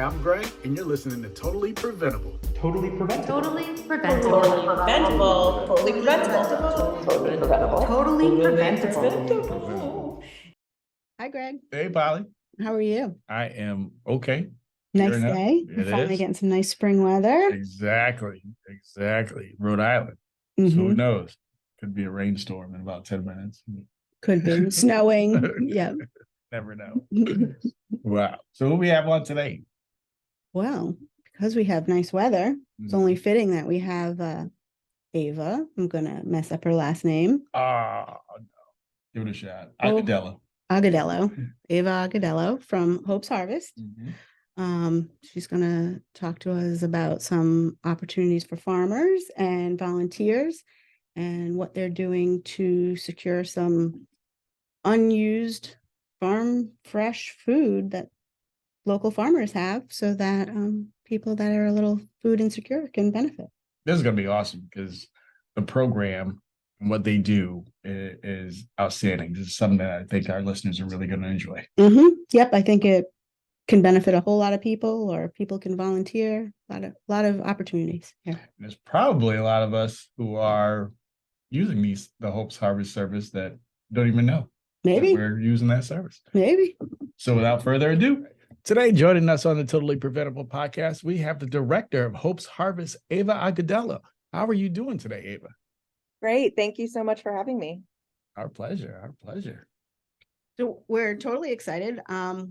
I'm Greg, and you're listening to Totally Preventable. Totally preventable. Totally preventable. Totally preventable. Totally preventable. Totally preventable. Totally preventable. Hi, Greg. Hey, Polly. How are you? I am okay. Nice Fair day. It Finally is. getting some nice spring weather. Exactly. Rhode Island. So who knows? Could be a rainstorm in about 10 minutes. Could be snowing. Yeah. Never know. Wow. So who we have on today? Well, because we have nice weather, it's only fitting that we have Ava. I'm gonna mess up her last name. No. Give it a shot. Oh. Agudelo. Ava Agudelo from Hope's Harvest. She's gonna talk to us about some opportunities for farmers and volunteers and what they're doing to secure some unused farm fresh food that local farmers have so that people that are a little food insecure can benefit. This is going to be awesome because the program and what they do is outstanding. This is something that I think our listeners are really going to enjoy. Yep, I think it can benefit a whole lot of people, or people can volunteer. A lot of opportunities. Yeah. There's probably a lot of us who are using the Hope's Harvest service that don't even know. Maybe we're using that service. Maybe. So without further ado, today joining us on the Totally Preventable podcast, we have the director of Hope's Harvest, Ava Agudelo. How are you doing today, Ava? Great. Thank you so much for having me. Our pleasure. So we're totally excited.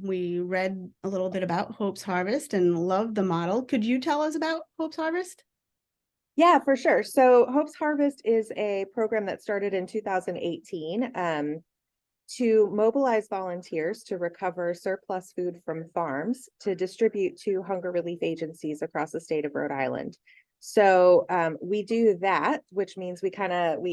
We read a little bit about Hope's Harvest and loved the model. Could you tell us about Hope's Harvest? Yeah, for sure. So Hope's Harvest is a program that started in 2018 to mobilize volunteers to recover surplus food from farms to distribute to hunger relief agencies across the state of Rhode Island. So we do that, which means we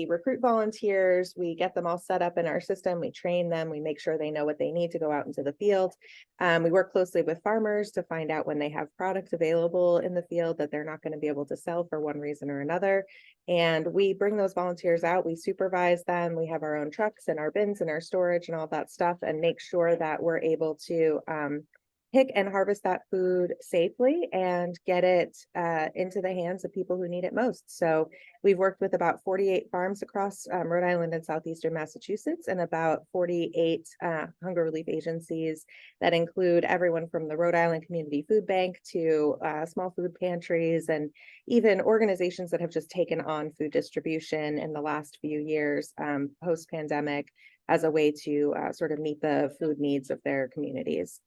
recruit volunteers, we get them all set up in our system, we train them, we make sure they know what they need to go out into the field. We work closely with farmers to find out when they have product available in the field that they're not going to be able to sell for one reason or another. And we bring those volunteers out, we supervise them, we have our own trucks and our bins and our storage and all that stuff, and make sure that we're able to pick and harvest that food safely and get it into the hands of people who need it most. So we've worked with about 48 farms across Rhode Island and southeastern Massachusetts, and about 48 hunger relief agencies that include everyone from the Rhode Island Community Food Bank to small food pantries, and even organizations that have just taken on food distribution in the last few years post-pandemic as a way to sort of meet the food needs of their communities.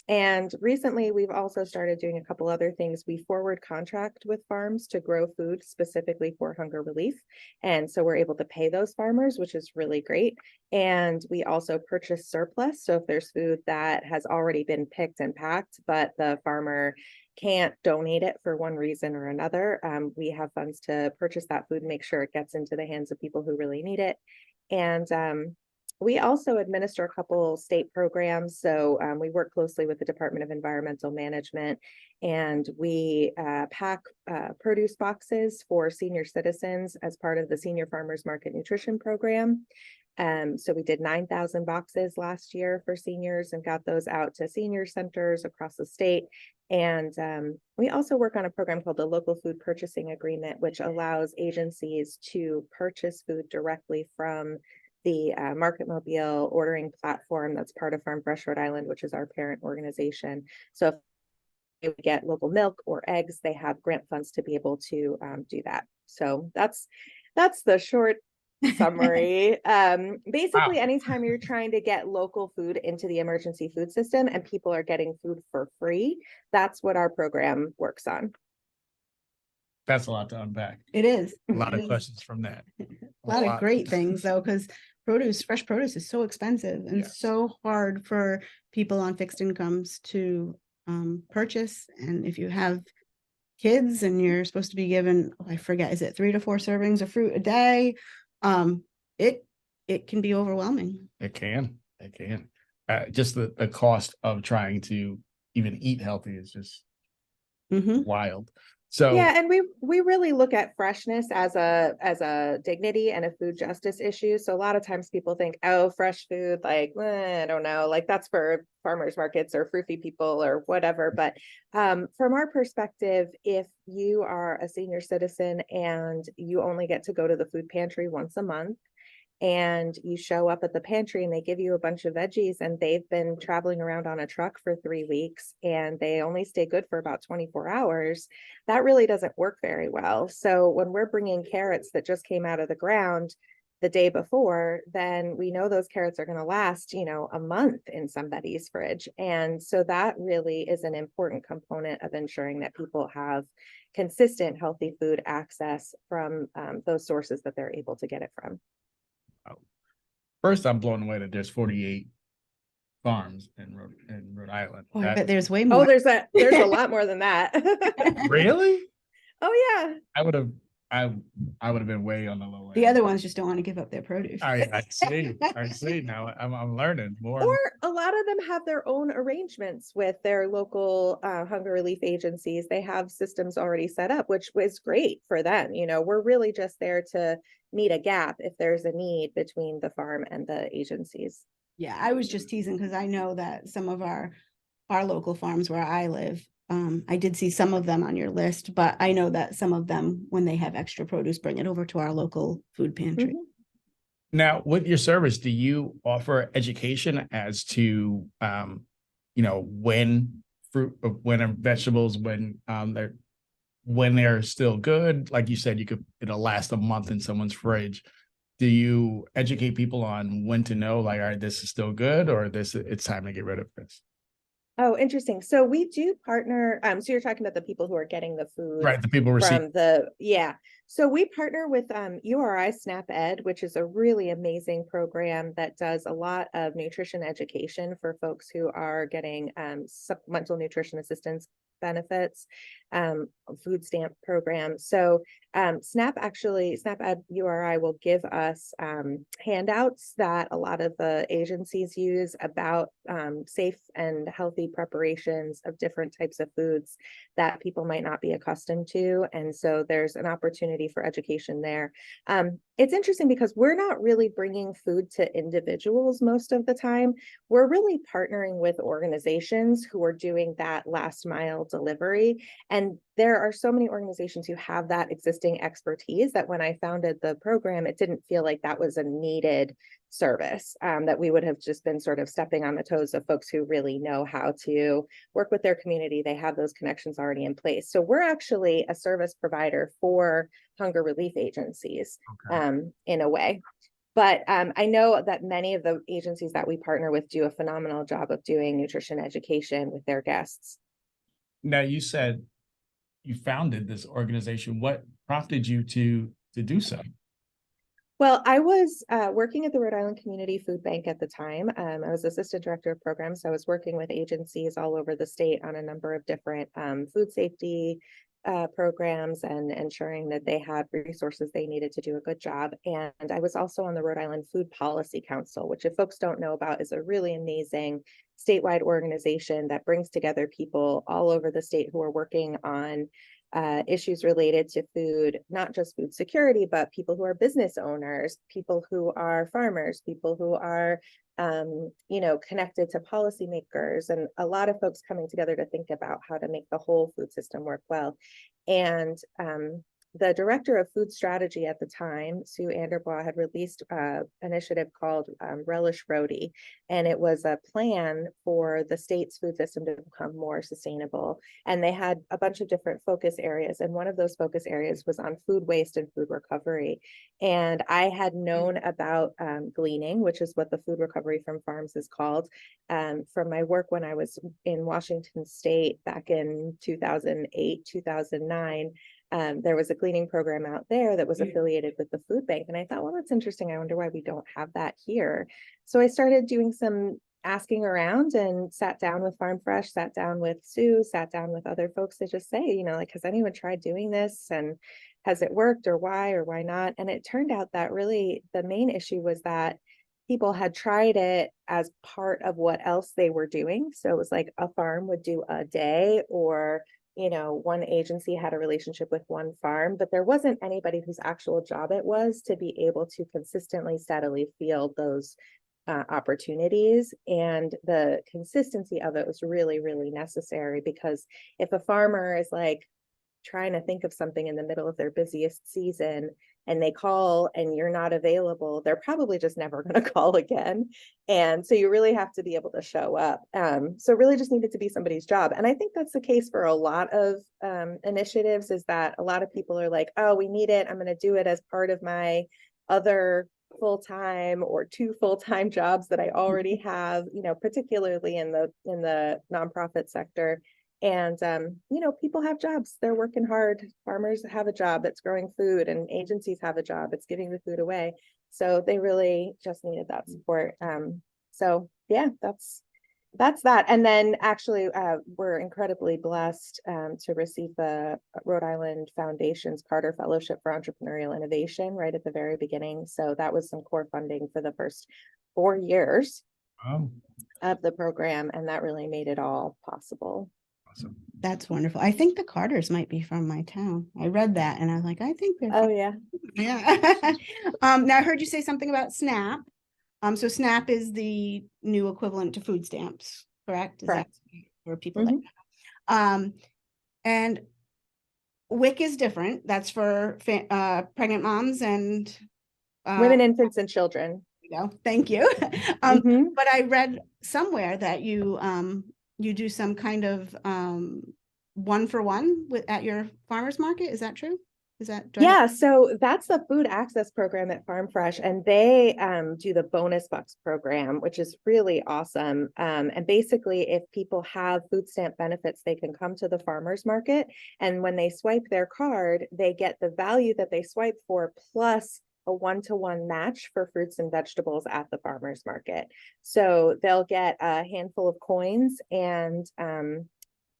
And recently we've also started doing a couple other things. We forward contract with farms to grow food specifically for hunger relief. And so we're able to pay those farmers, which is really great. And we also purchase surplus. So if there's food that has already been picked and packed, but the farmer can't donate it for one reason or another, we have funds to purchase that food and make sure it gets into the hands of people who really need it. And we also administer a couple state programs. So we work closely with the Department of Environmental Management, and we pack produce boxes for senior citizens as part of the Senior Farmers Market Nutrition Program. So we did 9,000 boxes last year for seniors and got those out to senior centers across the state. And we also work on a program called the Local Food Purchasing Agreement, which allows agencies to purchase food directly from the Market Mobile ordering platform that's part of Farm Fresh Rhode Island, which is our parent organization. So if they get local milk or eggs, they have grant funds to be able to do that. So that's the short summary. Basically, anytime you're trying to get local food into the emergency food system and people are getting food for free, that's what our program works on. That's a lot to unpack. It is. A lot of questions from that. A lot of great things though, because fresh produce is so expensive and so hard for people on fixed incomes to purchase. And if you have kids and you're supposed to be given, I forget, is it 3 to 4 servings of fruit a day? It can be overwhelming. It can. Just the cost of trying to even eat healthy is just wild. So Yeah, and we really look at freshness as a dignity and a food justice issue. So a lot of times people think, oh, fresh food, like I don't know, like that's for farmers markets or fruity people or whatever. But from our perspective, if you are a senior citizen and you only get to go to the food pantry once a month, and you show up at the pantry and they give you a bunch of veggies and they've been traveling around on a truck for 3 weeks and they only stay good for about 24 hours, that really doesn't work very well. So when we're bringing carrots that just came out of the ground the day before, then we know those carrots are going to last, a month in somebody's fridge. And so that really is an important component of ensuring that people have consistent healthy food access from those sources that they're able to get it from. first, I'm blown away that there's 48 farms in Rhode Island. Oh, I bet That's- there's way Oh, more. there's a lot more than that. Really? Oh yeah. I would have been way on the low end. The other ones just don't want to give up their produce. I see. Now I'm learning more. Or a lot of them have their own arrangements with their local hunger relief agencies. They have systems already set up, which was great for them. We're really just there to meet a gap if there's a need between the farm and the agencies. Yeah, I was just teasing because I know that some of our local farms where I live, I did see some of them on your list, but I know that some of them, when they have extra produce, bring it over to our local food pantry. Mhm. Now, with your service, do you offer education as to, when fruit, when vegetables, when they're still good? Like you said, it'll last a month in someone's fridge. Do you educate people on when to know, like, all right, this is still good, or it's time to get rid of this? Oh, interesting. So we do partner. So you're talking about the people who are getting the food, Right, the people receive. yeah. So we partner with URI SNAP Ed, which is a really amazing program that does a lot of nutrition education for folks who are getting supplemental nutrition assistance benefits, food stamp program. So SNAP Ed URI will give us handouts that a lot of the agencies use about safe and healthy preparations of different types of foods that people might not be accustomed to. And so there's an opportunity for education there. It's interesting because we're not really bringing food to individuals most of the time. We're really partnering with organizations who are doing that last mile delivery. And there are so many organizations who have that existing expertise that when I founded the program, it didn't feel like that was a needed service, that we would have just been sort of stepping on the toes of folks who really know how to work with their community. They have those connections already in place. So we're actually a service provider for hunger relief agencies, in a way. But I know that many of the agencies that we partner with do a phenomenal job of doing nutrition education with their guests. Now, you said you founded this organization. What prompted you to do so? Well, I was working at the Rhode Island Community Food Bank at the time. I was assistant director of programs. So I was working with agencies all over the state on a number of different food safety programs and ensuring that they had resources they needed to do a good job. And I was also on the Rhode Island Food Policy Council, which, if folks don't know about, is a really amazing statewide organization that brings together people all over the state who are working on issues related to food, not just food security, but people who are business owners, people who are farmers, people who are connected to policymakers, and a lot of folks coming together to think about how to make the whole food system work well. And the director of food strategy at the time, Sue Anderbaugh, had released an initiative called Relish Rhody, and it was a plan for the state's food system to become more sustainable. And they had a bunch of different focus areas, and one of those focus areas was on food waste and food recovery. And I had known about gleaning, which is what the food recovery from farms is called, from my work when I was in Washington State back in 2008, 2009. There was a gleaning program out there that was affiliated with the food bank. And I thought, well, that's interesting. I wonder why we don't have that here. So I started doing some asking around and sat down with Farm Fresh, sat down with Sue, sat down with other folks to just say, has anyone tried doing this? And has it worked, or why not? And it turned out that really the main issue was that people had tried it as part of what else they were doing. So it was like a farm would do a day or one agency had a relationship with one farm, but there wasn't anybody whose actual job it was to be able to consistently, steadily field those opportunities. And the consistency of it was really, really necessary, because if a farmer is like trying to think of something in the middle of their busiest season and they call and you're not available, they're probably just never going to call again. And so you really have to be able to show up. So it really just needed to be somebody's job. And I think that's the case for a lot of initiatives, is that a lot of people are like, oh, we need it, I'm going to do it as part of my other full-time or 2 full-time jobs that I already have, particularly in the nonprofit sector. And, people have jobs, they're working hard. Farmers have a job that's growing food, and agencies have a job that's giving the food away. So they really just needed that support. So yeah, that's that. And then actually, we're incredibly blessed to receive the Rhode Island Foundation's Carter Fellowship for Entrepreneurial Innovation right at the very beginning. So that was some core funding for the first 4 years of the program, and that really made it all possible. Awesome. That's wonderful. I think the Carters might be from my town. I read that and I was like, I think they're Oh yeah. yeah. Now I heard you say something about SNAP. So SNAP is the new equivalent to food stamps, correct? Is Correct. that for people that and WIC is different. That's for pregnant moms and Women, infants, and children. Thank you. Mhm. But I read somewhere that you do some kind of 1-for-1 at your farmers market. Is that true? Is that yeah? So that's the food access program at Farm Fresh, and they do the bonus bucks program, which is really awesome. And basically, if people have food stamp benefits, they can come to the farmers market, and when they swipe their card, they get the value that they swipe for plus a 1-to-1 match for fruits and vegetables at the farmers market. So they'll get a handful of coins, and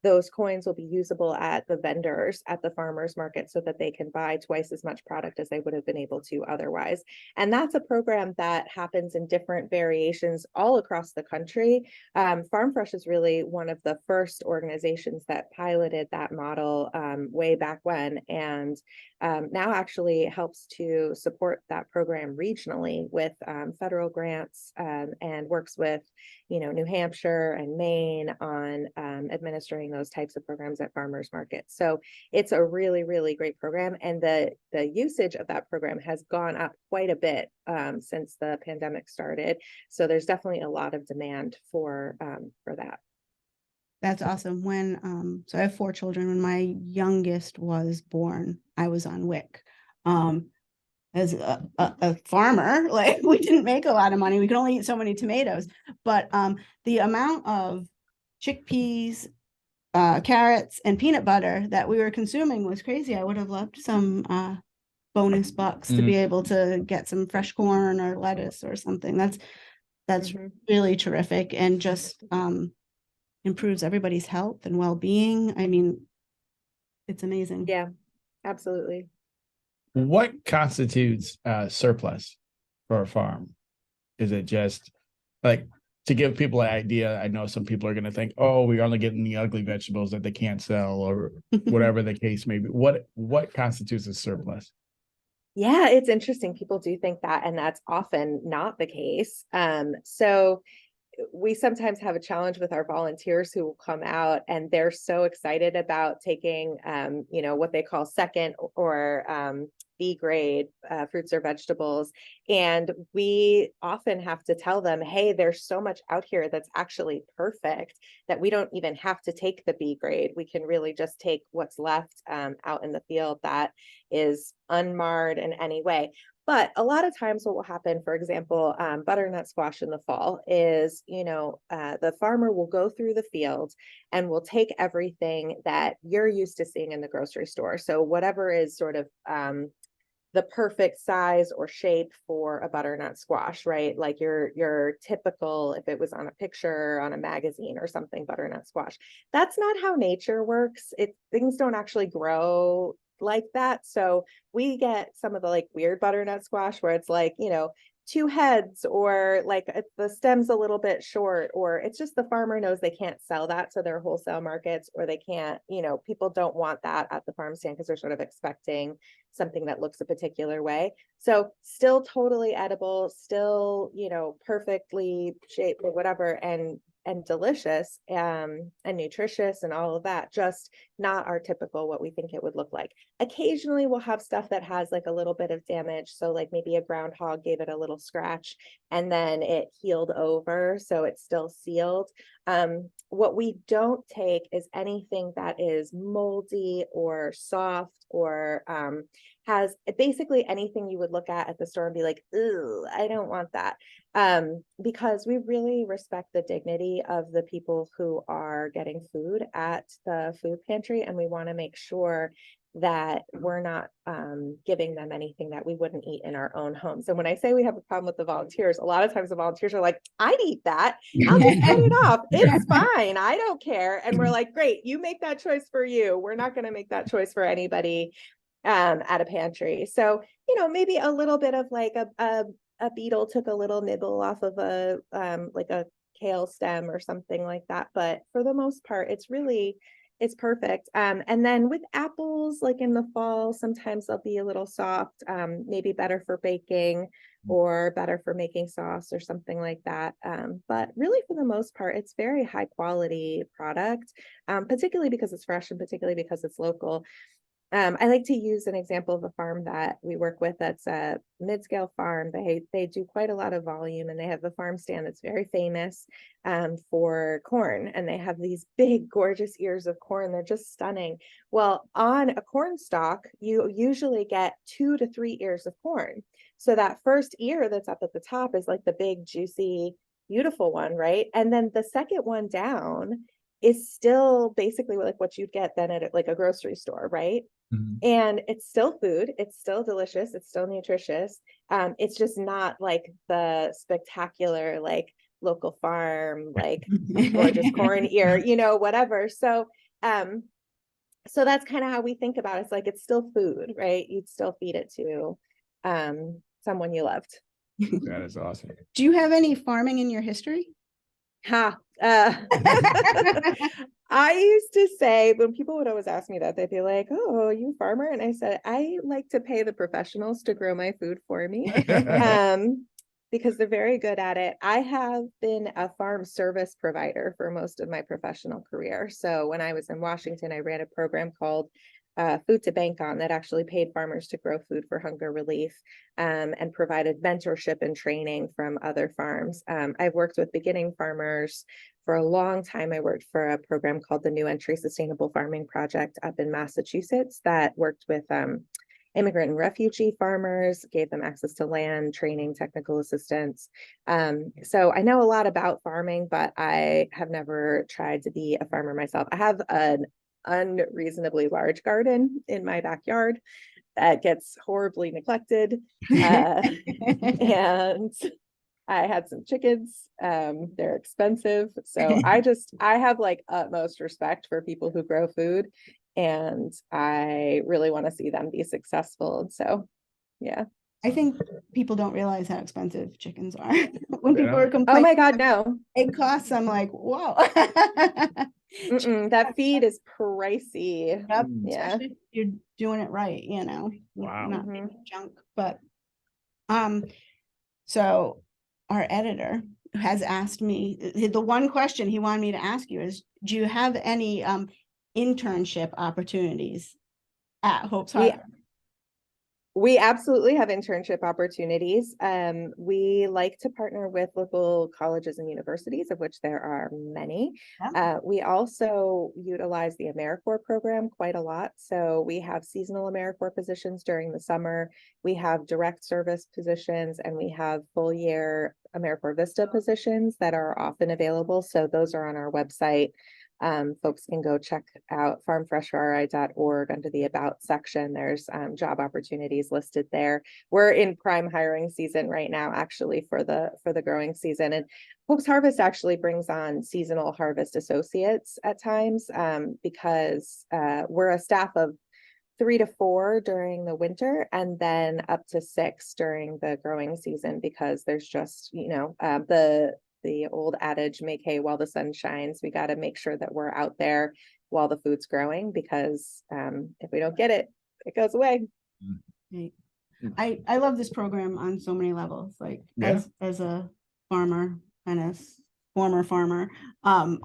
those coins will be usable at the vendors at the farmers market so that they can buy twice as much product as they would have been able to otherwise. And that's a program that happens in different variations all across the country. Farm Fresh is really one of the first organizations that piloted that model way back when, and now actually helps to support that program regionally with federal grants, and works with New Hampshire and Maine on administering those types of programs at farmers markets. So it's a really, really great program, and the usage of that program has gone up quite a bit since the pandemic started. So there's definitely a lot of demand for that. That's awesome. When so I have 4 children. When my youngest was born, I was on WIC. As a farmer, like, we didn't make a lot of money. We could only eat so many tomatoes, but the amount of chickpeas, carrots, and peanut butter that we were consuming was crazy. I would have loved some bonus bucks to be able to get some fresh corn or lettuce or something. That's really terrific, and just improves everybody's health and well-being. I mean, it's amazing. Yeah, absolutely. What constitutes surplus for a farm? Is it just like, to give people an idea? I know some people are going to think, oh, we're only getting the ugly vegetables that they can't sell, or whatever the case may be. What constitutes a surplus? Yeah, it's interesting. People do think that, and that's often not the case. So we sometimes have a challenge with our volunteers who will come out and they're so excited about taking, what they call second or B grade fruits or vegetables. And we often have to tell them, hey, there's so much out here that's actually perfect that we don't even have to take the B grade. We can really just take what's left out in the field that is unmarred in any way. But a lot of times what will happen, for example, butternut squash in the fall is, the farmer will go through the field and will take everything that you're used to seeing in the grocery store. So whatever is sort of the perfect size or shape for a butternut squash, right? Like your typical, if it was on a picture on a magazine or something, butternut squash. That's not how nature works. Things don't actually grow like that. So we get some of the like weird butternut squash where it's like, two heads, or like the stem's a little bit short, or it's just the farmer knows they can't sell that to their wholesale markets, or they can't, people don't want that at the farm stand because they're sort of expecting something that looks a particular way. So still totally edible, still, perfectly shaped or whatever, and delicious, and nutritious and all of that, just not our typical what we think it would look like. Occasionally we'll have stuff that has like a little bit of damage. So like maybe a groundhog gave it a little scratch and then it healed over, so it's still sealed. What we don't take is anything that is moldy or soft, or has basically anything you would look at the store and be like, ooh, I don't want that. Because we really respect the dignity of the people who are getting food at the food pantry, and we want to make sure that we're not giving them anything that we wouldn't eat in our own homes. And when I say we have a problem with the volunteers, a lot of times the volunteers are like, I'd eat that. I'll just cut it off. It's fine. I don't care. And we're like, great, you make that choice for you. We're not going to make that choice for anybody at a pantry. So, maybe a little bit of like a beetle took a little nibble off of a like a kale stem or something like that. But for the most part, it's perfect. And then with apples, like in the fall, sometimes they'll be a little soft, maybe better for baking or better for making sauce or something like that. But really, for the most part, it's very high quality product, particularly because it's fresh and particularly because it's local. I like to use an example of a farm that we work with that's a mid-scale farm. They do quite a lot of volume, and they have a farm stand that's very famous for corn, and they have these big, gorgeous ears of corn. They're just stunning. Well, on a corn stalk, you usually get 2 to 3 ears of corn. So that first ear that's up at the top is like the big, juicy, beautiful one, right? And then the second one down is still basically like what you'd get then at like a grocery store, right? And it's still food, it's still delicious, it's still nutritious. It's just not like the spectacular, like local farm, like gorgeous corn ear, whatever. So that's kind of how we think about it. It's like, it's still food, right? You'd still feed it to someone you loved. That is awesome. Do you have any farming in your history? I used to say, when people would always ask me that, they'd be like, oh, are you a farmer? And I said, I like to pay the professionals to grow my food for me, because they're very good at it. I have been a farm service provider for most of my professional career. So when I was in Washington, I ran a program called Food to Bank On that actually paid farmers to grow food for hunger relief, and provided mentorship and training from other farms. I've worked with beginning farmers for a long time. I worked for a program called the New Entry Sustainable Farming Project up in Massachusetts that worked with immigrant and refugee farmers, gave them access to land, training, technical assistance. So I know a lot about farming, but I have never tried to be a farmer myself. I have an unreasonably large garden in my backyard that gets horribly neglected. And I had some chickens. They're expensive. So I have like utmost respect for people who grow food, and I really want to see them be successful. So, yeah. I think people don't realize how expensive chickens are. When people are complaining, oh my God, no, it costs, I'm like, whoa. that feed is pricey. Yep. Yeah. Especially if you're doing it right, Wow. not making junk. But so our editor has asked me, the one question he wanted me to ask you is, do you have any internship opportunities at Hope's Harbor? We absolutely have internship opportunities. We like to partner with local colleges and universities, of which there are many. Yeah. We also utilize the AmeriCorps program quite a lot. So we have seasonal AmeriCorps positions during the summer. We have direct service positions, and we have full year AmeriCorps Vista positions that are often available. So those are on our website. Folks can go check out farmfreshri.org under the About section. There's job opportunities listed there. We're in prime hiring season right now, actually, for the growing season. And Hope's Harvest actually brings on seasonal harvest associates at times, because we're a staff of 3 to 4 during the winter, and then up to 6 during the growing season, because there's just, the old adage, make hay while the sun shines. We got to make sure that we're out there while the food's growing, because if we don't get it, it goes away. Right. I love this program on so many levels, like Yeah. as a farmer and as former farmer, and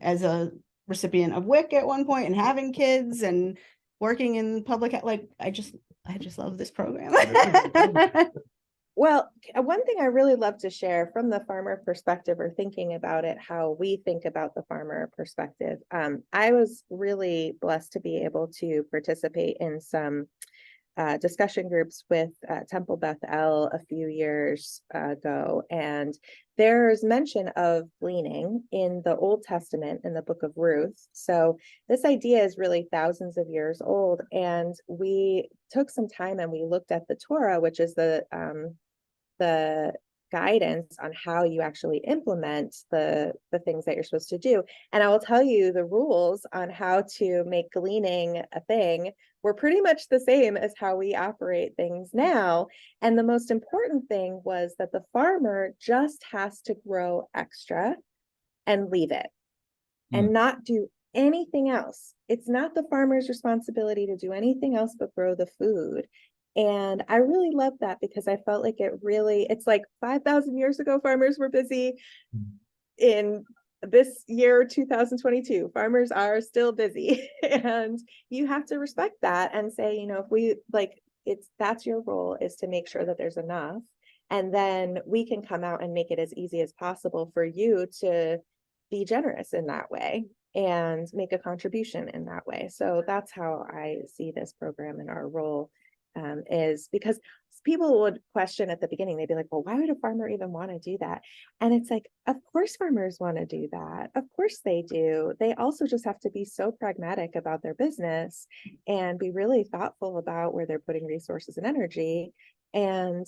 as a recipient of WIC at one point, and having kids and working in public, like I just love this program. Well, one thing I really love to share from the farmer perspective, or thinking about it, how we think about the farmer perspective. I was really blessed to be able to participate in some discussion groups with Temple Beth El a few years ago, and there's mention of gleaning in the Old Testament in the book of Ruth. So this idea is really thousands of years old, and we took some time and we looked at the Torah, which is the guidance on how you actually implement the things that you're supposed to do. And I will tell you, the rules on how to make gleaning a thing were pretty much the same as how we operate things now. And the most important thing was that the farmer just has to grow extra and leave it and not do anything else. It's not the farmer's responsibility to do anything else but grow the food. And I really love that, because I felt like it's like 5,000 years ago, farmers were busy. In this year, 2022, farmers are still busy. And you have to respect that and say, if we that's your role, is to make sure that there's enough. And then we can come out and make it as easy as possible for you to be generous in that way and make a contribution in that way. So that's how I see this program and our role. Is because people would question at the beginning, they'd be like, well, why would a farmer even want to do that? And it's like, of course farmers want to do that. Of course they do. They also just have to be so pragmatic about their business and be really thoughtful about where they're putting resources and energy. And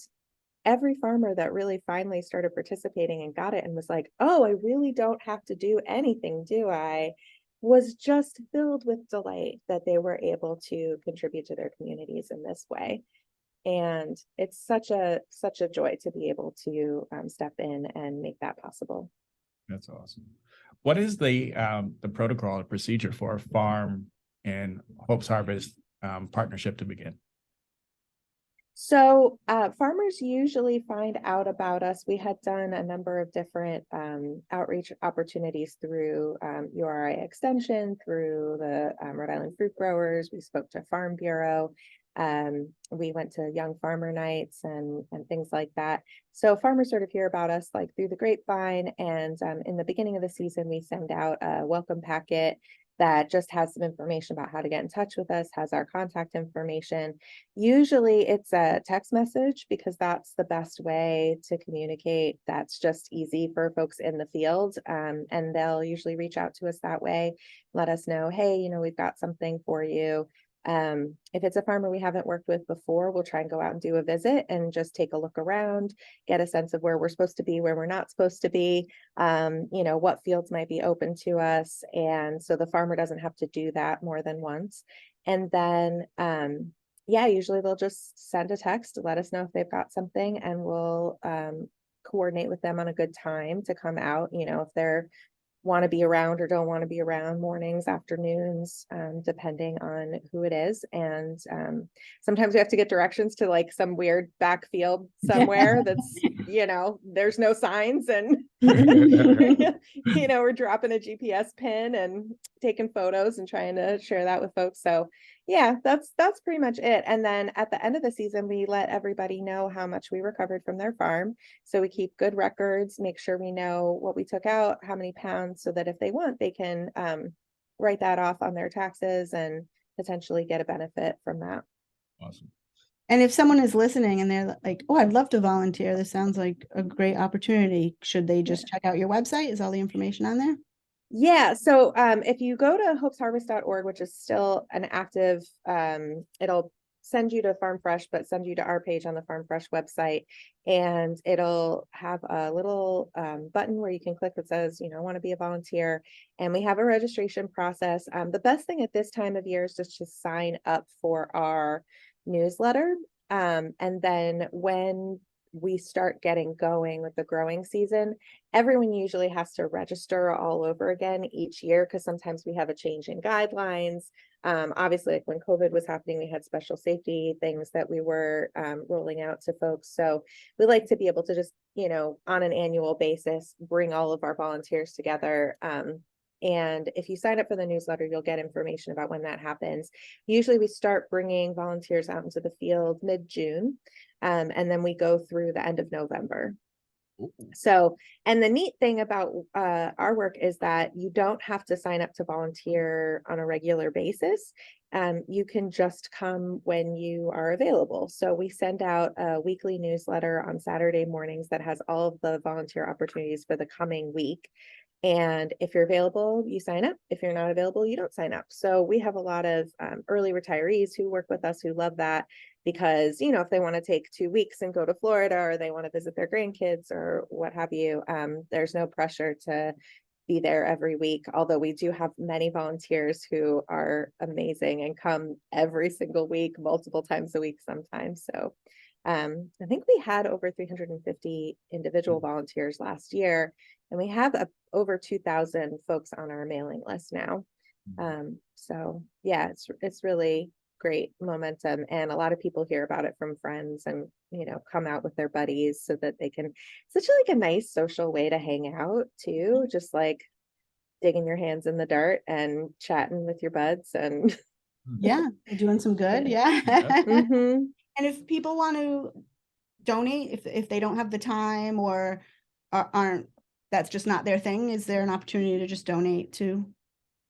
every farmer that really finally started participating and got it and was like, oh, I really don't have to do anything, do I? Was just filled with delight that they were able to contribute to their communities in this way. And it's such a joy to be able to step in and make that possible. That's awesome. What is the protocol or procedure for a farm and Hope's Harvest partnership to begin? So farmers usually find out about us. We had done a number of different outreach opportunities through URI Extension, through the Rhode Island Fruit Growers. We spoke to Farm Bureau. We went to Young Farmer Nights and things like that. So farmers sort of hear about us like through the grapevine. And in the beginning of the season, we send out a welcome packet that just has some information about how to get in touch with us, has our contact information. Usually it's a text message, because that's the best way to communicate. That's just easy for folks in the field. And they'll usually reach out to us that way, let us know, hey, we've got something for you. If it's a farmer we haven't worked with before, we'll try and go out and do a visit and just take a look around, get a sense of where we're supposed to be, where we're not supposed to be, what fields might be open to us. And so the farmer doesn't have to do that more than once. And then, usually they'll just send a text to let us know if they've got something, and we'll coordinate with them on a good time to come out, if they're want to be around or don't want to be around, mornings, afternoons, depending on who it is. And sometimes we have to get directions to like some weird backfield somewhere that's, there's no signs, and we're dropping a GPS pin and taking photos and trying to share that with folks. So yeah, that's pretty much it. And then at the end of the season, we let everybody know how much we recovered from their farm. So we keep good records, make sure we know what we took out, how many pounds, so that if they want, they can write that off on their taxes and potentially get a benefit from that. Awesome. And if someone is listening and they're like, oh, I'd love to volunteer, this sounds like a great opportunity, should they just check out your website? Is all the information on there? Yeah, so if you go to hopesharvest.org, which is still an active, it'll send you to Farm Fresh, but send you to our page on the Farm Fresh website, and it'll have a little button where you can click that says, you know, want to be a volunteer. And we have a registration process. The best thing at this time of year is just to sign up for our newsletter. And then when we start getting going with the growing season, everyone usually has to register all over again each year, because sometimes we have a change in guidelines. Obviously, like when COVID was happening, we had special safety things that we were rolling out to folks. So we like to be able to just, you know, on an annual basis, bring all of our volunteers together. And if you sign up for the newsletter, you'll get information about when that happens. Usually we start bringing volunteers out into the field mid-June. And then we go through the end of November. So, and the neat thing about our work is that you don't have to sign up to volunteer on a regular basis. You can just come when you are available. So we send out a weekly newsletter on Saturday mornings that has all of the volunteer opportunities for the coming week. And if you're available, you sign up. If you're not available, you don't sign up. So we have a lot of early retirees who work with us who love that, because, you know, if they want to take 2 weeks and go to Florida, or they want to visit their grandkids or what have you, there's no pressure to be there every week. Although we do have many volunteers who are amazing and come every single week, multiple times a week sometimes. So I think we had over 350 individual volunteers last year, and we have over 2,000 folks on our mailing list now. So yeah, it's really great momentum, and a lot of people hear about it from friends, and, you know, come out with their buddies so that they can, such like a nice social way to hang out too, just like digging your hands in the dirt and chatting with your buds and Yeah, doing some good. Yeah. Mhm. And if people want to donate, if they don't have the time or aren't, that's just not their thing, is there an opportunity to just donate to?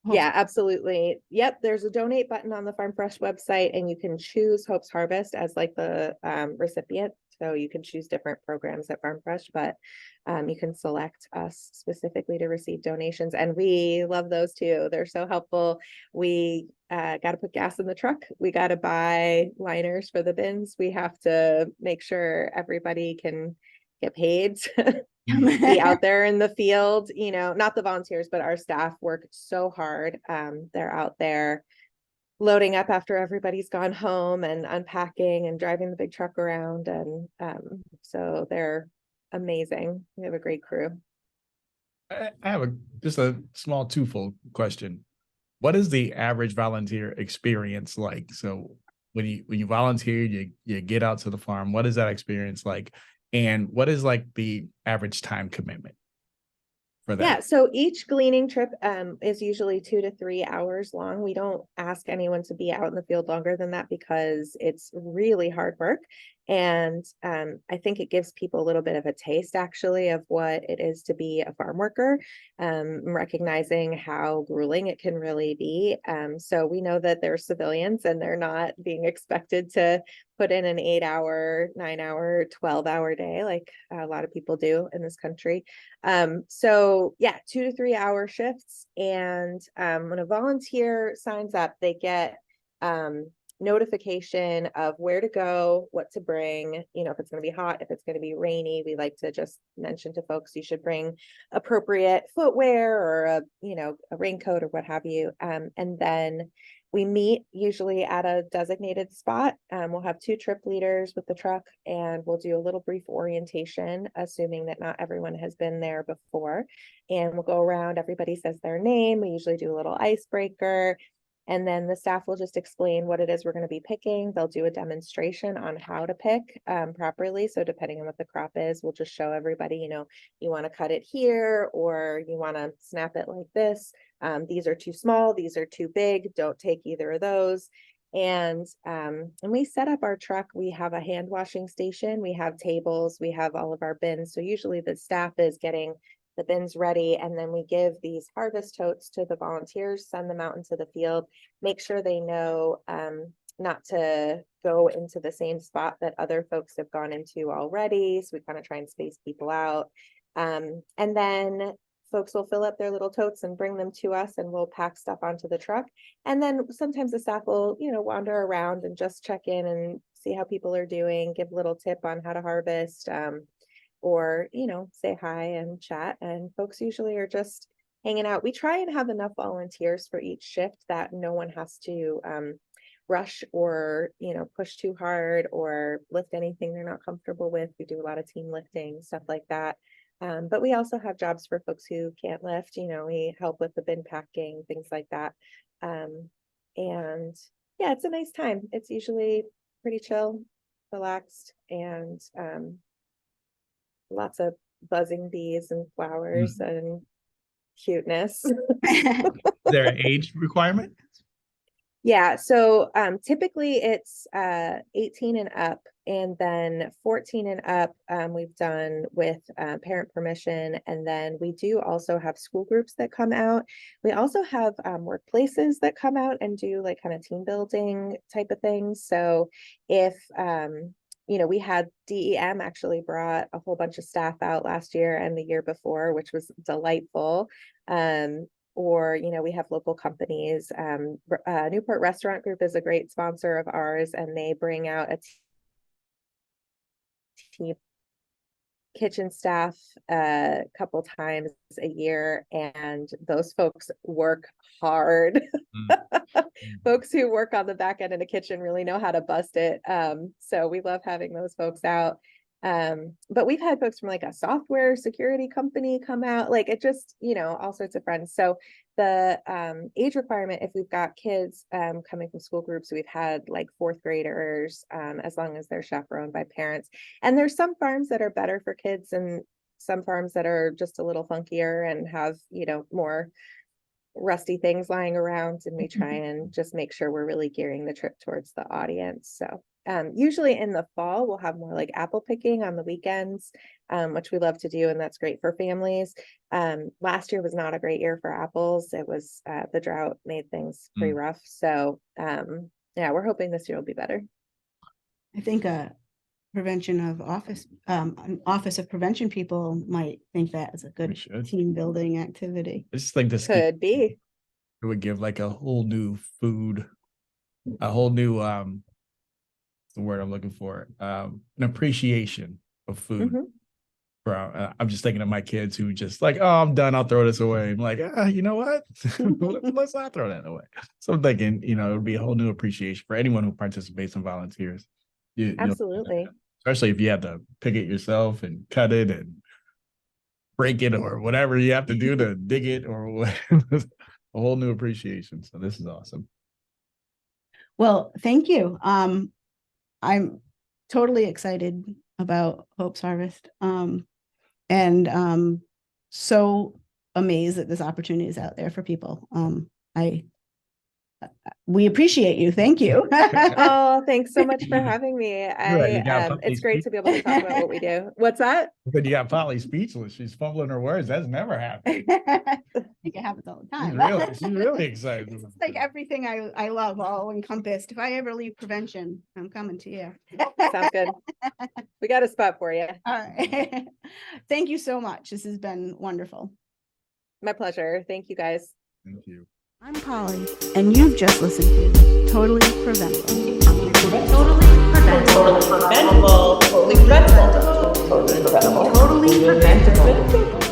Yeah, absolutely. Yep, there's a donate button on the Farm Fresh website, and you can choose Hope's Harvest as like the recipient. So you can choose different programs at Farm Fresh, but you can select us specifically to receive donations, and we love those too. They're so helpful. We got to put gas in the truck. We got to buy liners for the bins. We have to make sure everybody can get paid to be out there in the field. You know, not the volunteers, but our staff work so hard. They're out there loading up after everybody's gone home, and unpacking and driving the big truck around. And so they're amazing. We have a great crew. I have just a small twofold question. What is the average volunteer experience like? So when you volunteer, you get out to the farm, what is that experience like? And what is like the average time commitment for that? Yeah, so each gleaning trip is usually 2 to 3 hours long. We don't ask anyone to be out in the field longer than that, because it's really hard work. And I think it gives people a little bit of a taste, actually, of what it is to be a farm worker, recognizing how grueling it can really be. So we know that they're civilians, and they're not being expected to put in an 8-hour, 9-hour, 12-hour day like a lot of people do in this country. So yeah, 2 to 3 hour shifts. And when a volunteer signs up, they get notification of where to go, what to bring, you know, if it's going to be hot, if it's going to be rainy. We like to just mention to folks, you should bring appropriate footwear, or a raincoat or what have you. And then we meet usually at a designated spot. We'll have 2 trip leaders with the truck, and we'll do a little brief orientation, assuming that not everyone has been there before. And we'll go around, everybody says their name. We usually do a little icebreaker. And then the staff will just explain what it is we're going to be picking. They'll do a demonstration on how to pick properly. So depending on what the crop is, we'll just show everybody, you know, you want to cut it here, or you want to snap it like this. These are too small, these are too big, don't take either of those. And we set up our truck. We have a hand washing station, we have tables, we have all of our bins. So usually the staff is getting the bins ready, and then we give these harvest totes to the volunteers, send them out into the field, make sure they know not to go into the same spot that other folks have gone into already. So we kind of try and space people out. And then folks will fill up their little totes and bring them to us, and we'll pack stuff onto the truck. And then sometimes the staff will, wander around and just check in and see how people are doing, give a little tip on how to harvest, or, say hi and chat. And folks usually are just hanging out. We try and have enough volunteers for each shift that no one has to rush or, push too hard or lift anything they're not comfortable with. We do a lot of team lifting, stuff like that. But we also have jobs for folks who can't lift. We help with the bin packing, things like that. And yeah, it's a nice time. It's usually pretty chill, relaxed, and lots of buzzing bees and flowers and cuteness. Is there an age requirement? Yeah, so typically it's 18 and up, and then 14 and up we've done with parent permission. And then we do also have school groups that come out. We also have workplaces that come out and do like kind of team building type of things. So if we had DEM actually brought a whole bunch of staff out last year and the year before, which was delightful. Or, we have local companies. Newport Restaurant Group is a great sponsor of ours, and they bring out a team kitchen staff a couple times a year, and those folks work hard. Folks who work on the back end in the kitchen really know how to bust it. So we love having those folks out. But we've had folks from like a software security company come out, like it just, all sorts of friends. So the age requirement, if we've got kids coming from school groups, we've had like fourth graders, as long as they're chaperoned by parents. And there's some farms that are better for kids and some farms that are just a little funkier and have, more rusty things lying around. And we try and just make sure we're really gearing the trip towards the audience. So usually in the fall, we'll have more like apple picking on the weekends, which we love to do. And that's great for families. Last year was not a great year for apples. It was the drought made things pretty rough. So yeah, we're hoping this year will be better. I think prevention of an office of prevention people might think that is a good team building activity. I just think this could be. It would give like a whole new food, a whole new the word I'm looking for, an appreciation of food. I'm just thinking of my kids who just like, oh, I'm done, I'll throw this away. I'm like, you know what? Let's not throw that away. So I'm thinking, it would be a whole new appreciation for anyone who participates and volunteers. Absolutely. Especially if you have to pick it yourself and cut it and break it or whatever you have to do to dig it or whatever. A whole new appreciation. So this is awesome. Well, thank you. I'm totally excited about Hope's Harvest. And so amazed that this opportunity is out there for people. We appreciate you. Thank you. Oh, thanks so much for having me. It's great to be able to talk about what we do. What's that? But you got Polly speechless. She's fumbling her words. That's never happened. I think it happens all the time. She's really excited. It's like everything I love all encompassed. If I ever leave prevention, I'm coming to you. Sounds good. We got a spot for you. All right. Thank you so much. This has been wonderful. My pleasure. Thank you guys. Thank you. I'm Polly, and you've just listened to Totally Preventable. Totally preventable. Totally preventable. Totally preventable. Totally preventable.